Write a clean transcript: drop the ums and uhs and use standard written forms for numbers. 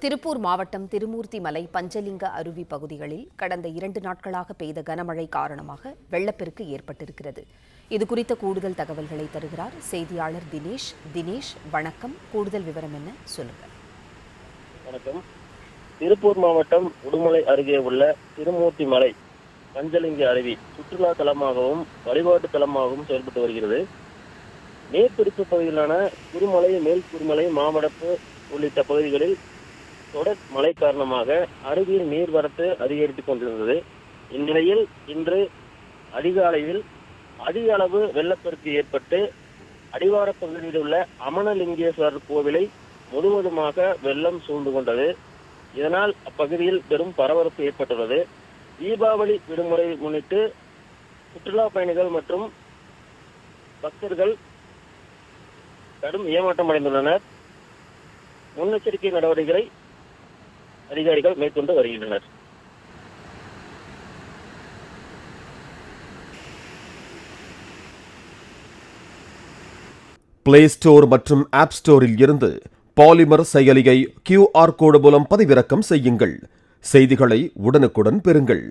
திருப்பூர் மாவட்டம் திருமூர்த்திமலை பஞ்சலிங்க அருவி பகுதிகளில் கடந்த 2 நாட்களாக பெய்த கனமழை காரணமாக வெள்ளப்பெருக்கு ஏற்பட்டிருக்கிறது. இதுகுறித்த கூடுதல் தகவல்களை தருகிறார் செய்தியாளர் தினேஷ். தினேஷ், வணக்கம். கூடுதல் விவரம் என்ன, சொல்லுங்க. வணக்கம். திருப்பூர் மாவட்டம் உடுமலை அருகே உள்ள திருமூர்த்திமலை பஞ்சலிங்க அருவி சுற்றுலா தலமாகவும் வழிபாட்டு தலமாகவும் செயல்பட்டு வருகிறது. நீர்பிடிப்பு பகுதியிலான குருமலை, மேல் குருமலை, மாமடப்பு உள்ளிட்ட பகுதிகளில் தொடர் மழை காரணமாக அருவியில் நீர்வரத்து அதிகரித்துக் கொண்டிருந்தது. இந்நிலையில் இன்று அதிகாலையில் அதிக அளவு வெள்ளப்பெருக்கு ஏற்பட்டு அடிவார பகுதியில் உள்ள அமனலிங்கேஸ்வரர் கோவிலை முழுவதுமாக வெள்ளம் சூழ்ந்து கொண்டது. இதனால் அப்பகுதியில் பெரும் பரபரப்பு ஏற்பட்டுள்ளது. தீபாவளி விடுமுறை முன்னிட்டு சுற்றுலா பயணிகள் மற்றும் பக்தர்கள் கடும் ஏமாற்றம் அடைந்துள்ளனர். முன்னெச்சரிக்கை நடவடிக்கைகளை அதிகாரிகள் மேற்கொண்டு வருகின்றனர். பிளே ஸ்டோர் மற்றும் ஆப் ஸ்டோரில் இருந்து பாலிமர் செயலியை QR கோடு மூலம் பதிவிறக்கம் செய்யுங்கள். செய்திகளை உடனுக்குடன் பெறுங்கள்.